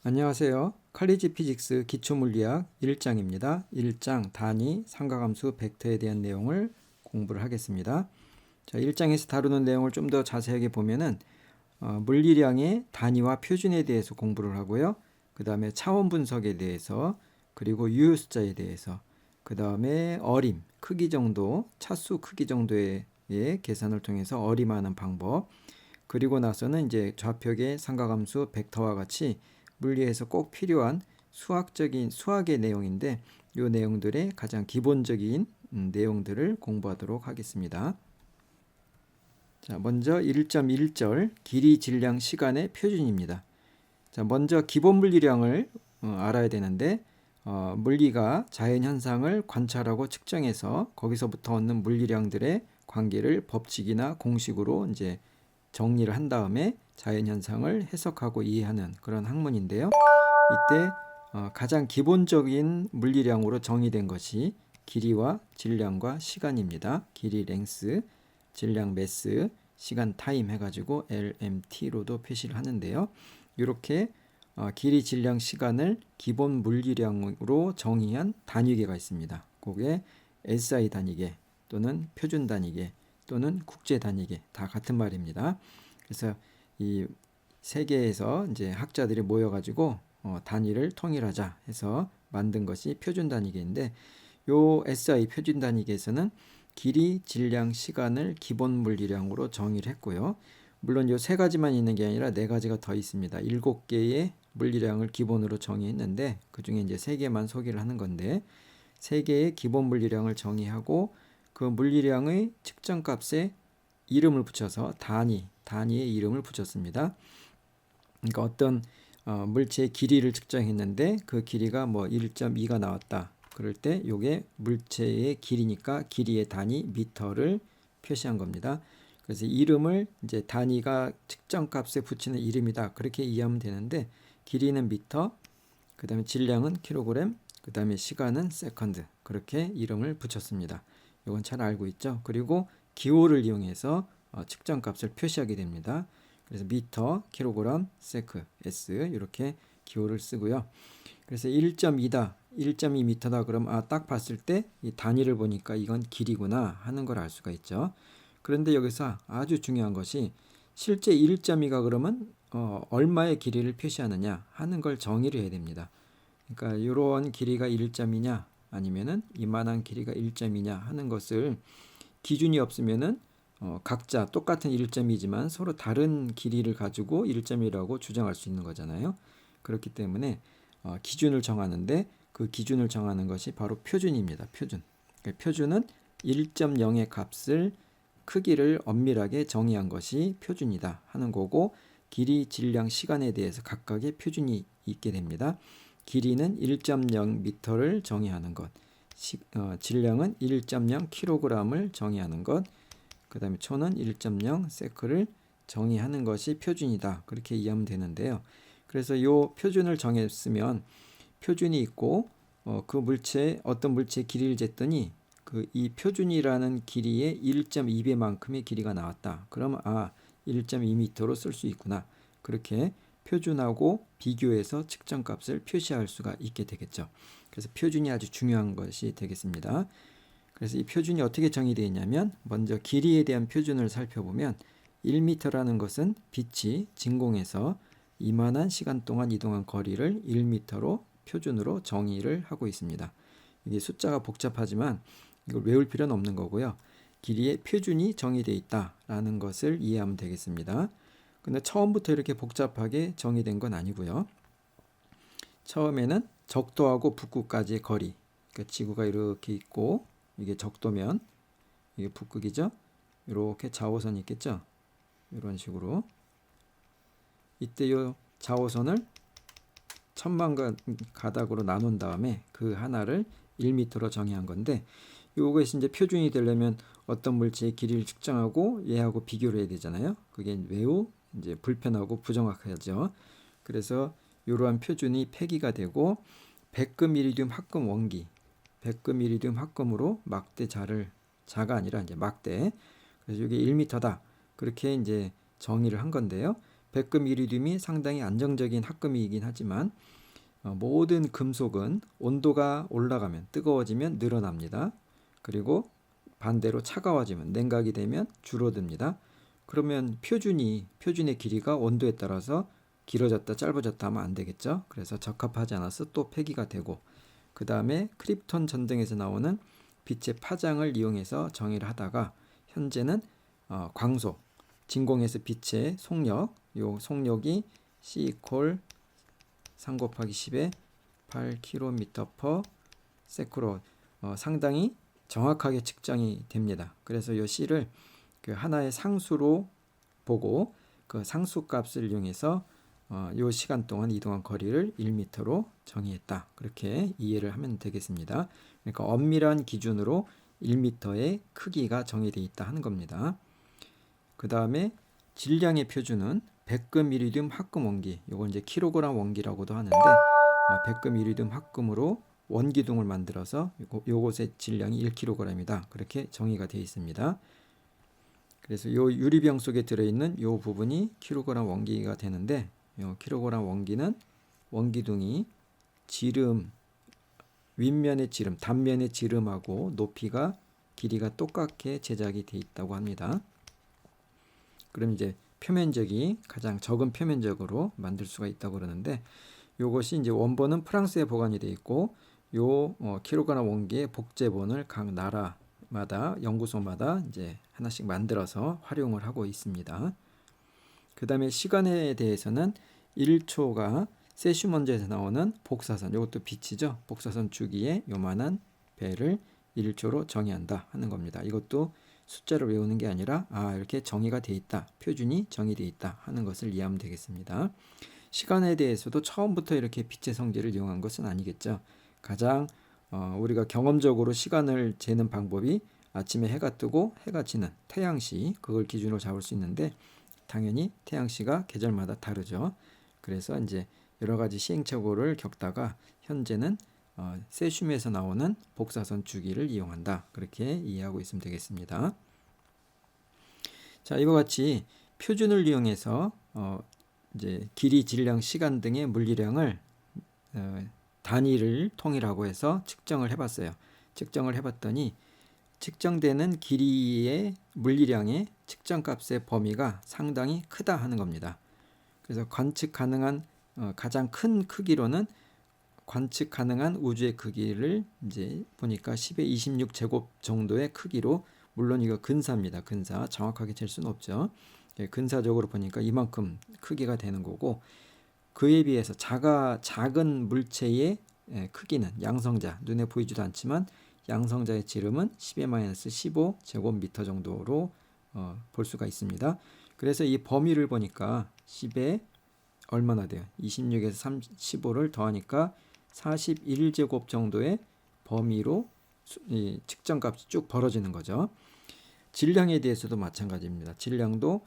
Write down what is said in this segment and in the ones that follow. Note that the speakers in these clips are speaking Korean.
안녕하세요. 칼리지 피직스 기초물리학 1장입니다. 1장 단위, 삼각함수, 벡터에 대한 내용을 공부를 하겠습니다. 자, 1장에서 다루는 내용을 좀 더 자세하게 보면은 물리량의 단위와 표준에 대해서 공부를 하고요. 그 다음에 차원 분석에 대해서, 그리고 유효 숫자에 대해서, 그 다음에 어림, 크기 정도, 차수 크기 정도의 계산을 통해서 어림하는 방법, 그리고 나서는 이제 좌표계 삼각함수 벡터와 같이 물리에서 꼭 필요한 수학의 내용인데, 이 내용들의 가장 기본적인 내용들을 공부하도록 하겠습니다. 자, 먼저 1.1절 길이, 질량, 시간의 표준입니다. 자, 먼저 기본 물리량을 알아야 되는데, 물리가 자연 현상을 관찰하고 측정해서 거기서부터 얻는 물리량들의 관계를 법칙이나 공식으로 이제 정리를 한 다음에 자연 현상을 해석하고 이해하는 그런 학문인데요. 이때 가장 기본적인 물리량으로 정의된 것이 길이와 질량과 시간입니다. 길이 랭스, 질량 매스, 시간 타임 해가지고 LMT로도 표시를 하는데요. 이렇게 길이, 질량, 시간을 기본 물리량으로 정의한 단위계가 있습니다. 그게 SI 단위계 또는 표준 단위계 또는 국제 단위계, 다 같은 말입니다. 그래서 이 세계에서 이제 학자들이 모여가지고 단위를 통일하자 해서 만든 것이 표준 단위계인데, 요 SI 표준 단위계에서는 길이, 질량, 시간을 기본 물리량으로 정의를 했고요. 물론 요 세 가지만 있는 게 아니라 네 가지가 더 있습니다. 7개의 물리량을 기본으로 정의했는데, 그 중에 이제 3개만 소개를 하는 건데, 3개의 기본 물리량을 정의하고 그 물리량의 측정값에 이름을 붙여서 단위의 이름을 붙였습니다. 그러니까 어떤 물체의 길이를 측정했는데 그 길이가 뭐 1.2가 나왔다. 그럴 때 요게 물체의 길이니까 길이의 단위 미터를 표시한 겁니다. 그래서 이름을 이제 단위가 측정값에 붙이는 이름이다. 그렇게 이해하면 되는데, 길이는 미터, 그 다음에 질량은 킬로그램, 그 다음에 시간은 세컨드, 그렇게 이름을 붙였습니다. 이건 잘 알고 있죠. 그리고 기호를 이용해서 측정값을 표시하게 됩니다. 그래서 미터, 킬로그램, 세크, S 이렇게 기호를 쓰고요. 그래서 1.2다, 1.2m다 그럼 딱 봤을 때 이 단위를 보니까 이건 길이구나 하는 걸 알 수가 있죠. 그런데 여기서 아주 중요한 것이 실제 1.2가 그러면 얼마의 길이를 표시하느냐 하는 걸 정의를 해야 됩니다. 그러니까 이런 길이가 1.2냐 아니면은 이만한 길이가 1.2냐 하는 것을 기준이 없으면은 각자 똑같은 1.2지만 서로 다른 길이를 가지고 1.2라고 주장할 수 있는 거잖아요. 그렇기 때문에 기준을 정하는데 그 기준을 정하는 것이 바로 표준입니다. 표준. 그러니까 표준은 1.0의 값을 크기를 엄밀하게 정의한 것이 표준이다 하는 거고, 길이, 질량, 시간에 대해서 각각의 표준이 있게 됩니다. 길이는 1.0m를 정의하는 것, 질량은 1.0kg을 정의하는 것, 그 다음에 초는 1.0 세크를 정의하는 것이 표준이다. 그렇게 이해하면 되는데요. 그래서 이 표준을 정했으면 표준이 있고 그 물체 어떤 물체의 길이를 쟀더니 이 표준이라는 길이의 1.2배만큼의 길이가 나왔다. 그러면 1.2m로 쓸 수 있구나. 그렇게 표준하고 비교해서 측정값을 표시할 수가 있게 되겠죠. 그래서 표준이 아주 중요한 것이 되겠습니다. 그래서 이 표준이 어떻게 정의되어 있냐면, 먼저 길이에 대한 표준을 살펴보면 1m라는 것은 빛이 진공에서 이만한 시간 동안 이동한 거리를 1m로 표준으로 정의를 하고 있습니다. 이게 숫자가 복잡하지만 이걸 외울 필요는 없는 거고요. 길이의 표준이 정의되어 있다라는 것을 이해하면 되겠습니다. 근데 처음부터 이렇게 복잡하게 정의된 건 아니고요. 처음에는 적도하고 북극까지의 거리, 그러니까 지구가 이렇게 있고 이게 적도면 이게 북극이죠. 이렇게 자오선이 있겠죠. 이런 식으로 이때 이 자오선을 1000만 가닥으로 나눈 다음에 그 하나를 1m로 정의한 건데, 이것이 이제 표준이 되려면 어떤 물체의 길이를 측정하고 얘하고 비교를 해야 되잖아요. 그게 매우 이제 불편하고 부정확하죠. 그래서 이러한 표준이 폐기가 되고, 백금 이리듐 합금 원기, 백금 이리듐 합금으로 막대 자가 아니라 이제 막대, 그래서 이게 1m다 그렇게 이제 정의를 한 건데요. 백금 이리듐이 상당히 안정적인 합금이긴 하지만 모든 금속은 온도가 올라가면 뜨거워지면 늘어납니다. 그리고 반대로 차가워지면 냉각이 되면 줄어듭니다. 그러면 표준의 길이가 온도에 따라서 길어졌다 짧아졌다 하면 안 되겠죠. 그래서 적합하지 않아서 또 폐기가 되고, 그 다음에 크립톤 전등에서 나오는 빛의 파장을 이용해서 정의를 하다가 현재는 광속, 진공에서 빛의 속력, 요 속력이 C 이퀄 3 곱하기 10의 8km/s로 상당히 정확하게 측정이 됩니다. 그래서 이 C를 그 하나의 상수로 보고 그 상수 값을 이용해서 이 시간 동안 이동한 거리를 1m로 정의했다. 그렇게 이해를 하면 되겠습니다. 그러니까 엄밀한 기준으로 1m의 크기가 정의되어 있다 하는 겁니다. 그 다음에 질량의 표준은 백금 이리듐 합금 원기, 요거 이제 킬로그램 원기라고도 하는데 백금 이리듐 합금으로 원기둥을 만들어서 요것의 질량이 1kg이다. 그렇게 정의가 되어 있습니다. 그래서 요 유리병 속에 들어있는 요 부분이 킬로그램 원기가 되는데, 요 킬로그램 원기는 원기둥이 지름, 윗면의 지름, 단면의 지름하고 높이가 길이가 똑같게 제작이 되어 있다고 합니다. 그럼 이제 표면적이 가장 적은 표면적으로 만들 수가 있다고 그러는데, 요것이 이제 원본은 프랑스에 보관이 되어 있고, 요 킬로그램 원기의 복제본을 각 나라마다 연구소마다 이제 하나씩 만들어서 활용을 하고 있습니다. 그 다음에 시간에 대해서는 1초가 세슈먼즈에서 나오는 복사선, 이것도 빛이죠. 복사선 주기에 요만한 배를 1초로 정의한다 하는 겁니다. 이것도 숫자를 외우는 게 아니라 이렇게 정의가 돼 있다, 표준이 정의되어 있다 하는 것을 이해하면 되겠습니다. 시간에 대해서도 처음부터 이렇게 빛의 성질을 이용한 것은 아니겠죠. 가장 우리가 경험적으로 시간을 재는 방법이 아침에 해가 뜨고 해가 지는 태양시, 그걸 기준으로 잡을 수 있는데 당연히 태양시가 계절마다 다르죠. 그래서 이제 여러 가지 시행착오를 겪다가 현재는 세슘에서 나오는 복사선 주기를 이용한다. 그렇게 이해하고 있으면 되겠습니다. 자, 이와 같이 표준을 이용해서 이제 길이, 질량, 시간 등의 물리량을 단위를 통일하고 해서 측정을 해봤어요. 측정을 해봤더니 측정되는 길이의 물리량의 측정값의 범위가 상당히 크다 하는 겁니다. 그래서 관측 가능한 가장 큰 크기로는 관측 가능한 우주의 크기를 이제 보니까 10의 26 제곱 정도의 크기로, 물론 이거 근사입니다. 근사, 정확하게 잴 수는 없죠. 근사적으로 보니까 이만큼 크기가 되는 거고, 그에 비해서 작은 물체의 크기는 양성자, 눈에 보이지도 않지만 양성자의 지름은 10의 15 제곱미터 정도로 볼 수가 있습니다. 그래서 이 범위를 보니까 10에 얼마나 돼요? 26에서 35를 더하니까 41제곱 정도의 범위로 이 측정값이 쭉 벌어지는 거죠. 질량에 대해서도 마찬가지입니다. 질량도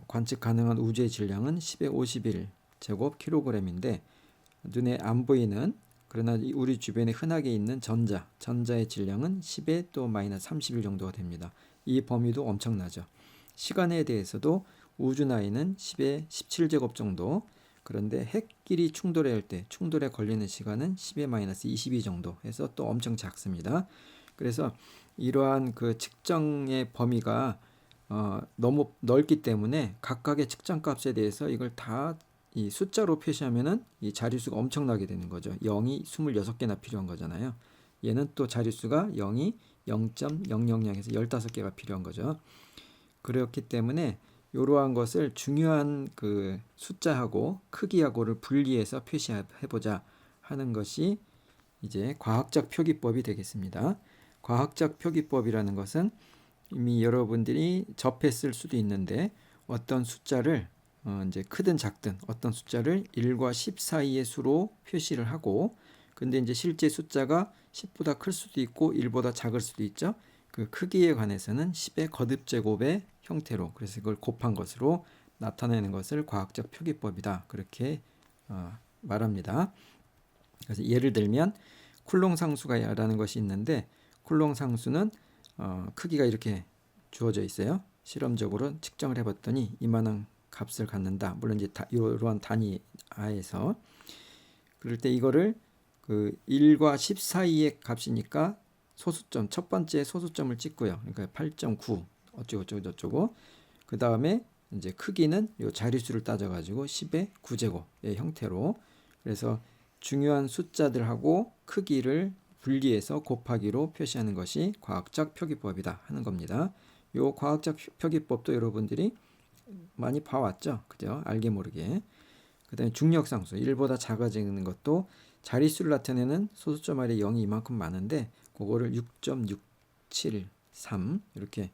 관측 가능한 우주의 질량은 10의 51 제곱 킬로그램인데, 눈에 안 보이는 그러나 우리 주변에 흔하게 있는 전자의 질량은 10의 또 마이너스 31 정도가 됩니다. 이 범위도 엄청나죠. 시간에 대해서도 우주 나이는 10의 17제곱 정도, 그런데 핵끼리 충돌할 때 충돌에 걸리는 시간은 10의 마이너스 22 정도 해서 또 엄청 작습니다. 그래서 이러한 그 측정의 범위가 너무 넓기 때문에 각각의 측정값에 대해서 이걸 다 이 숫자로 표시하면은 이 자릿수가 엄청나게 되는 거죠. 0이 26개나 필요한 거잖아요. 얘는 또 자릿수가 0이 0.000에서 15개가 필요한 거죠. 그렇기 때문에 이러한 것을 중요한 그 숫자하고 크기하고를 분리해서 표시해보자 하는 것이 이제 과학적 표기법이 되겠습니다. 과학적 표기법이라는 것은 이미 여러분들이 접했을 수도 있는데, 어떤 숫자를 이제 크든 작든 어떤 숫자를 1과 10 사이의 수로 표시를 하고, 근데 이제 실제 숫자가 10보다 클 수도 있고 1보다 작을 수도 있죠. 그 크기에 관해서는 10의 거듭제곱의 형태로, 그래서 이걸 곱한 것으로 나타내는 것을 과학적 표기법이다, 그렇게 말합니다. 그래서 예를 들면 쿨롱 상수가라는 것이 있는데, 쿨롱 상수는 크기가 이렇게 주어져 있어요. 실험적으로 측정을 해봤더니 이만한 값을 갖는다. 물론 이제 이러한 단위 하에서 그럴 때 이거를 그 1과 10 사이의 값이니까 소수점 첫 번째 소수점을 찍고요. 그러니까 8.9 어쩌고 저쩌고 그 다음에 이제 크기는 요 자릿수를 따져가지고 10의 9제곱의 형태로 그래서 중요한 숫자들하고 크기를 분리해서 곱하기로 표시하는 것이 과학적 표기법이다 하는 겁니다. 요 과학적 표기법도 여러분들이 많이 봐왔죠, 그죠? 알게 모르게. 그 다음에 중력상수 1보다 작아지는 것도 자릿수를 나타내는 소수점 아래 0이 이만큼 많은데 그거를 6.673 이렇게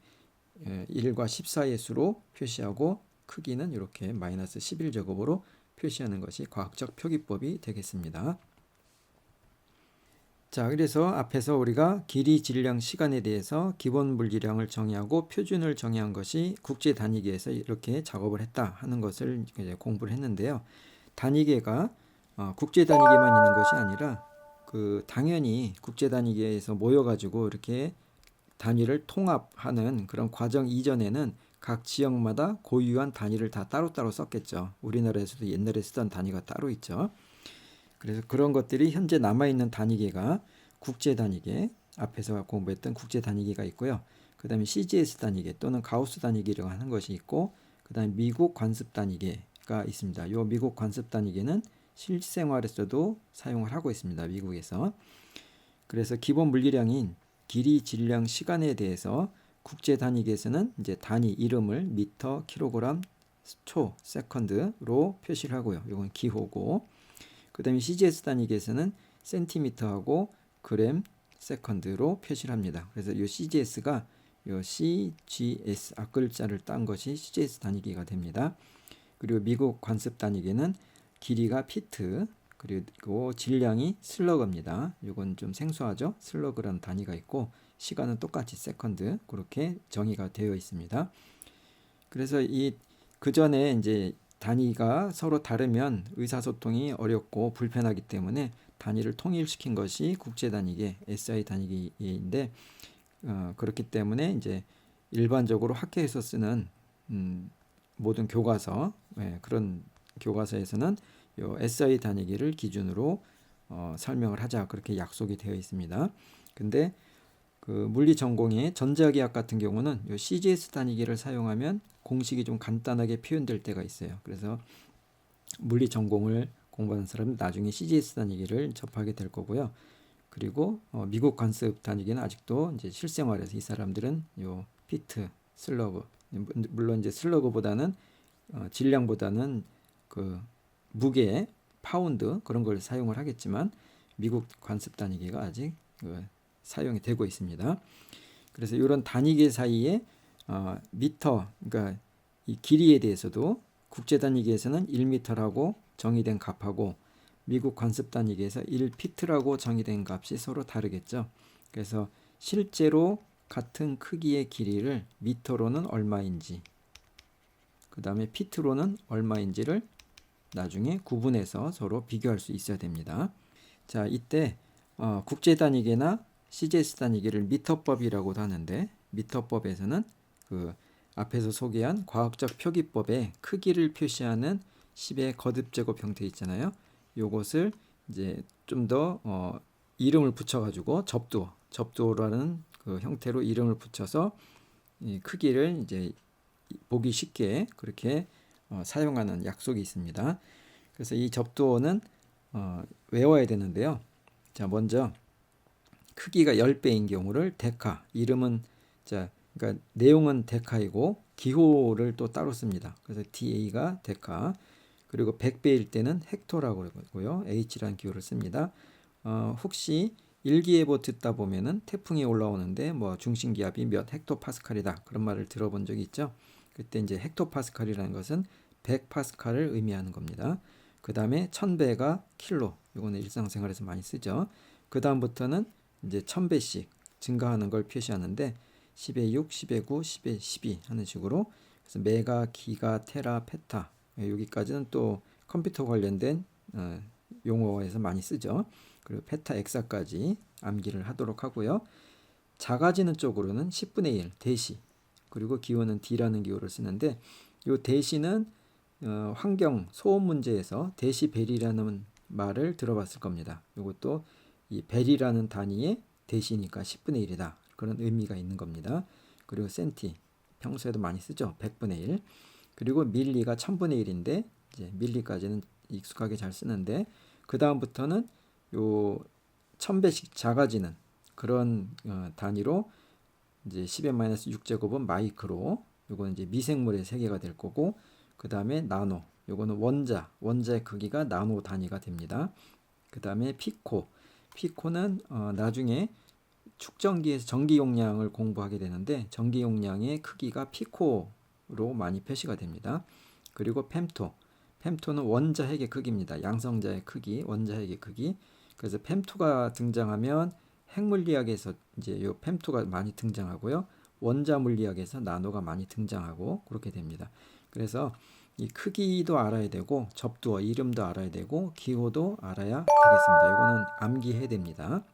1과 10 사이의 수로 표시하고 크기는 이렇게 마이너스 11제곱으로 표시하는 것이 과학적 표기법이 되겠습니다. 자, 그래서 앞에서 우리가 길이, 질량, 시간에 대해서 기본 물리량을 정의하고 표준을 정의한 것이 국제 단위계에서 이렇게 작업을 했다 하는 것을 이제 공부를 했는데요. 단위계가 국제 단위계만 있는 것이 아니라 그 당연히 국제 단위계에서 모여가지고 이렇게 단위를 통합하는 그런 과정 이전에는 각 지역마다 고유한 단위를 다 따로따로 썼겠죠. 우리나라에서도 옛날에 쓰던 단위가 따로 있죠. 그래서 그런 것들이 현재 남아있는 단위계가 국제 단위계, 앞에서 공부했던 국제 단위계가 있고요. 그 다음에 CGS 단위계 또는 가우스 단위계라고 하는 것이 있고 그 다음에 미국 관습 단위계가 있습니다. 이 미국 관습 단위계는 실생활에서도 사용을 하고 있습니다. 미국에서. 그래서 기본 물리량인 길이, 질량, 시간에 대해서 국제 단위계에서는 이제 단위 이름을 미터, 킬로그램, 초, 세컨드로 표시를 하고요. 이건 기호고. 그 다음에 CGS 단위계에서는 센티미터하고 그램, 세컨드로 표시를 합니다. 그래서 이 CGS가 이 CGS 앞글자를 딴 것이 CGS 단위계가 됩니다. 그리고 미국 관습 단위계는 길이가 피트, 그리고 질량이 슬러그입니다. 이건 좀 생소하죠? 슬러그라는 단위가 있고 시간은 똑같이 세컨드 그렇게 정의가 되어 있습니다. 그래서 그 전에 이제 단위가 서로 다르면 의사소통이 어렵고 불편하기 때문에 단위를 통일시킨 것이 국제 단위계 SI 단위계인데 그렇기 때문에 이제 일반적으로 학교에서 쓰는 모든 교과서 그런 교과서에서는 요 SI 단위계를 기준으로 설명을 하자 그렇게 약속이 되어 있습니다. 근데 그 물리 전공의 전자기학 같은 경우는 요 CGS 단위계를 사용하면 공식이 좀 간단하게 표현될 때가 있어요. 그래서 물리 전공을 공부하는 사람은 나중에 CGS 단위계를 접하게 될 거고요. 그리고 미국 관습 단위계는 아직도 이제 실생활에서 이 사람들은 요 피트, 슬러그 물론 이제 슬러그보다는 질량보다는 그 무게, 파운드 그런 걸 사용을 하겠지만 미국 관습 단위계가 아직 사용이 되고 있습니다. 그래서 이런 단위계 사이에 미터, 그러니까 이 길이에 대해서도 국제 단위계에서는 1미터라고 정의된 값하고 미국 관습 단위계에서 1피트라고 정의된 값이 서로 다르겠죠. 그래서 실제로 같은 크기의 길이를 미터로는 얼마인지, 그 다음에 피트로는 얼마인지를 나중에 구분해서 서로 비교할 수 있어야 됩니다. 자, 이때 국제 단위계나 CGS 단위계를 미터법이라고도 하는데 미터법에서는 그 앞에서 소개한 과학적 표기법의 크기를 표시하는 10의 거듭제곱 형태 있잖아요. 요것을 이제 좀 더 이름을 붙여가지고 접두어라는 그 형태로 이름을 붙여서 이 크기를 이제 보기 쉽게 그렇게 사용하는 약속이 있습니다. 그래서 이 접두어는 외워야 되는데요. 자, 먼저 크기가 10배인 경우를 데카, 이름은 그러니까 내용은 데카이고 기호를 또 따로 씁니다. 그래서 DA가 데카, 그리고 100배일 때는 헥토라고 그러고요. H라는 기호를 씁니다. 혹시 일기예보 듣다 보면은 태풍이 올라오는데 뭐 중심 기압이 몇 헥토파스칼이다 그런 말을 들어본 적이 있죠. 그때 이제 헥토파스칼이라는 것은 100파스칼을 의미하는 겁니다. 그 다음에 1000배가 킬로, 이거는 일상생활에서 많이 쓰죠. 그 다음부터는 이제 1000배씩 증가하는 걸 표시하는데 10의 6, 10의 9, 10의 12 하는 식으로 그래서 메가, 기가, 테라, 페타 여기까지는 또 컴퓨터 관련된 용어에서 많이 쓰죠. 그리고 페타 엑사까지 암기를 하도록 하고요. 작아지는 쪽으로는 10분의 1 대시 그리고 기호는 D라는 기호를 쓰는데 이 대시는 환경 소음 문제에서 데시벨이라는 말을 들어봤을 겁니다. 이것도 이 벨이라는 단위의 대시니까 10분의 1이다. 그런 의미가 있는 겁니다. 그리고 센티 평소에도 많이 쓰죠. 100분의 1. 그리고 밀리가 1000분의 1인데 이제 밀리까지는 익숙하게 잘 쓰는데 그 다음부터는 요 1000배씩 작아지는 그런 단위로 이제 10의 6제곱은 마이크로 요거는 이제 미생물의 세계가 될 거고 그 다음에 나노 요거는 원자의 크기가 나노 단위가 됩니다. 그 다음에 피코는 나중에 축전기에서 전기 용량을 공부하게 되는데 전기 용량의 크기가 피코로 많이 표시가 됩니다. 그리고 fem토는 원자핵의 크기입니다. 양성자의 크기, 원자핵의 크기. 그래서 fem토가 등장하면 핵물리학에서 이제 요 fem토가 많이 등장하고요. 원자 물리학에서 나노가 많이 등장하고 그렇게 됩니다. 그래서 이 크기도 알아야 되고 접두어 이름도 알아야 되고 기호도 알아야 되겠습니다. 이거는 암기해야 됩니다.